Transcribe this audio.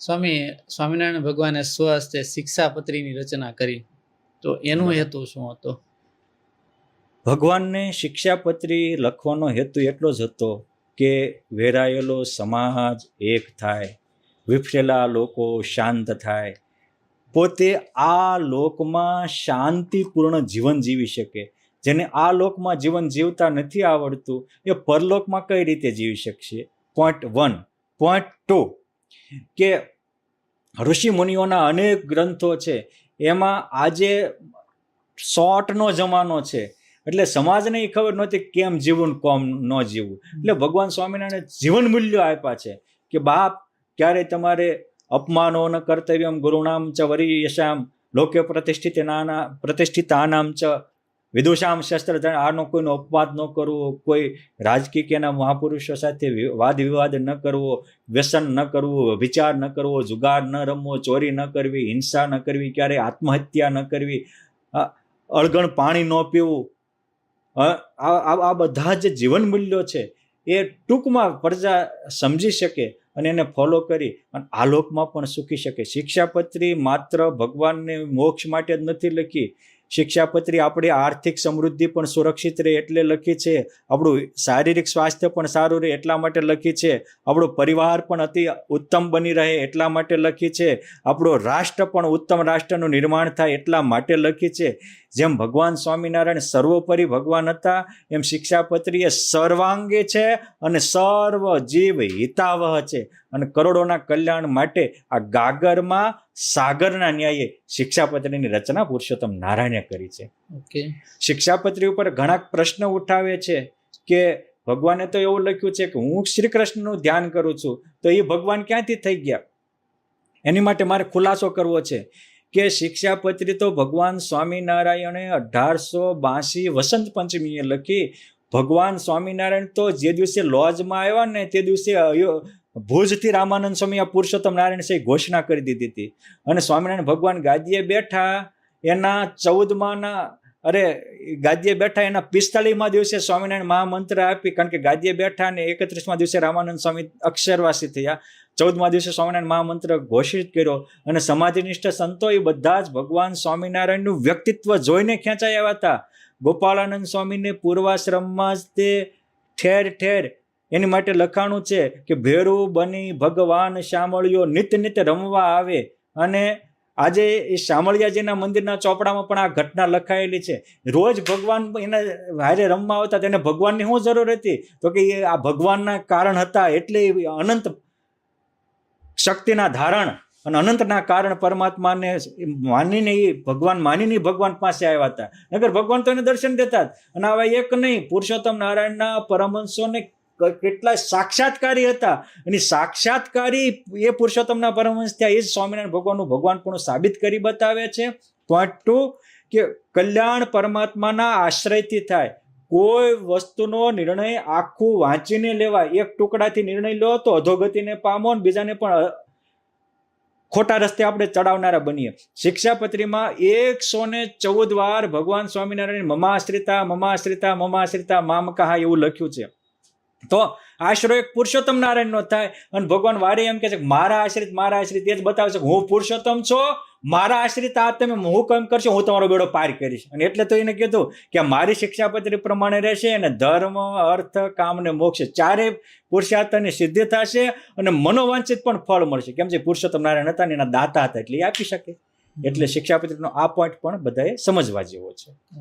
સ્વામિનારાયણ ભગવાને સ્વહસ્તે શિક્ષાપત્રીની રચના કરી, તો એનો હેતુ શું હતો? ભગવાનને શિક્ષાપત્રી લખવાનો હેતુ એટલો જ હતો કે વેરાયેલો સમાજ એક થાય, વિફરેલા લોકો શાંત થાય, પોતે આ લોકમાં શાંતિપૂર્ણ જીવન જીવી શકે. જેને આ લોકમાં જીવન જીવતા નથી આવડતું એ પરલોકમાં કઈ રીતે જીવી શકશે? પોઈન્ટ 1. પોઈન્ટ 2 કે ઋષિ મુનિઓના અનેક ગ્રંથો છે, એમાં આજે શોર્ટનો જમાનો છે, એટલે સમાજને ખબર નહોતી કેમ જીવવું કોમ ન જીવવું. એટલે ભગવાન સ્વામિનારાયણ જીવન મૂલ્યો આપ્યા છે કે બાપ, ક્યારે તમારે અપમાનો ન કર્તવ્યમ ગુરુણામ ચ વરીયશામ લોકે પ્રતિષ્ઠિતાનામ ચ વિદુષામ શસ્ત્ર, આનો કોઈનો અપવાદ ન કરવો, કોઈ રાજકીય કે મહાપુરુષો સાથે વાદ વિવાદ ન કરવો, વ્યસન ન કરવું, વિચાર ન કરવો, જુગાર ન રમવો, ચોરી ન કરવી, હિંસા ન કરવી, ક્યારે આત્મહત્યા ન કરવી, અળગણ પાણી ન પીવું. આ બધા જે જીવન મૂલ્યો છે એ ટૂંકમાં પ્રજા સમજી શકે અને એને ફોલો કરી અને આ લોકમાં પણ સુખી શકે. શિક્ષાપત્રી માત્ર ભગવાનને મોક્ષ માટે જ નથી લખી. શિક્ષાપત્રી આપણી આર્થિક સમૃદ્ધિ પણ સુરક્ષિત રહે એટલે લખી છે, આપણું શારીરિક સ્વાસ્થ્ય પણ સારું રહે એટલા માટે લખી છે, આપણો પરિવાર પણ અતિ ઉત્તમ બની રહે એટલા માટે લખી છે, આપણો રાષ્ટ્ર પણ ઉત્તમ રાષ્ટ્રનું નિર્માણ થાય એટલા માટે લખી છે. જેમ ભગવાન સ્વામિનારાયણ સર્વોપરી ભગવાન હતા, એમ શિક્ષાપત્રી એ સર્વાંગી છે અને સર્વ જીવ હિતાવહ છે. અને કરોડોના કલ્યાણ માટે આ ગાગરમાં સાગરના ન્યાયે શિક્ષાપત્રીની રચના પુરુષોત્તમ નારાયણે કરી છે. ઓકે. શિક્ષાપત્રી ઉપર ઘણા પ્રશ્ન ઉઠાવે છે કે ભગવાને તો એવું લખ્યું છે કે હું શ્રી કૃષ્ણનું ધ્યાન કરું છું, તો એ ભગવાન ક્યાંથી થઈ ગયા? એની માટે મારે ખુલાસો કરવો છે કે શિક્ષાપત્રી તો ભગવાન સ્વામિનારાયણે 1882 વસંત પંચમીએ લખી. ભગવાન સ્વામિનારાયણ તો જે દિવસે લોજમાં આવ્યા ને તે દિવસે ભુજથી રામાનંદ સ્વામી આ પુરુષોત્તમ નારાયણ સાહેબ ઘોષણા કરી દીધી હતી. અને સ્વામિનારાયણ ભગવાન ગાદીએ બેઠા એના 45મા દિવસે સ્વામિનારાયણ મહામંત્ર આપી, કારણ કે ગાદીએ બેઠા અને 31મા દિવસે રામાનંદ સ્વામી અક્ષરવાસી થયા. 14મા દિવસે સ્વામિનારાયણ મહામંત્ર ઘોષિત કર્યો અને સમાધિનિષ્ઠ સંતો એ બધા જ ભગવાન સ્વામિનારાયણનું વ્યક્તિત્વ જોઈને ખેંચાઈ આવ્યા હતા. ગોપાળાનંદ સ્વામીને પૂર્વાશ્રમમાં જ તે ઠેર ઠેર એની માટે લખાણું છે કે ભેરું બની ભગવાન શામળિયો નિત નિત રમવા આવે. અને આજે એ શામળિયાજીના મંદિરના ચોપડામાં પણ આ ઘટના લખાયેલી છે. રોજ ભગવાન એના હારે રમવા આવતા, તેને ભગવાનની શું જરૂર હતી? તો કે એ આ ભગવાનના કારણ હતા, એટલે અનંત શક્તિના ધારણ અને અનંતના કારણ પરમાત્માને માનીને એ ભગવાન પાસે આવ્યા હતા. નગર ભગવાન તો એને દર્શન દેતા જ. અને આવા એક નહીં, પુરુષોત્તમ નારાયણના પરમહંસોને કેટલા સાક્ષાત્કારી હતા, અને સાક્ષાત્કારી એ પુરુષોત્તમના પરમહંસ થયા. એ જ સ્વામિનારાયણ ભગવાનનું ભગવાનપણું સાબિત કરી બતાવે છે. પોઈન્ટ 2 કે કલ્યાણ પરમાત્માના આશ્રયથી થાય. કોઈ વસ્તુનો નિર્ણય આખું વાંચીને લેવાય. એક ટુકડાથી નિર્ણય લો તો અધોગતિને પામો, બીજાને પણ ખોટા રસ્તે આપણે ચડાવનારા બનીએ. શિક્ષાપત્રીમાં 114 વાર ભગવાન સ્વામિનારાયણ મમાશ્રિતા મમાશ્રિતા મમાશ્રિતા મામકાહા એવું લખ્યું છે. તો આશરો એક પુરુષોત્તમ નારાયણનો થાય અને ભગવાન વારે એમ કહે છે કે મારા આશ્રિત એ જ બતાવે છે કે હું પુરુષોત્તમ છો, મારા આશ્રિત આ તમે હું કેમ કરશો, હું તમારો બેડો પાર કરીશ. અને એટલે તો એને કીધું કે મારી શિક્ષાપત્રી પ્રમાણે રહેશે અને ધર્મ અર્થ કામ ને મોક્ષ ચારે પુરુષાર્થની સિદ્ધિ થશે અને મનોવાંછિત પણ ફળ મળશે. કેમ છે પુરુષોત્તમ નારાયણ હતા ને એના દાતા હતા એટલે એ આપી શકે. એટલે શિક્ષાપત્રીનો આ પોઈન્ટ પણ બધાએ સમજવા જેવો છે.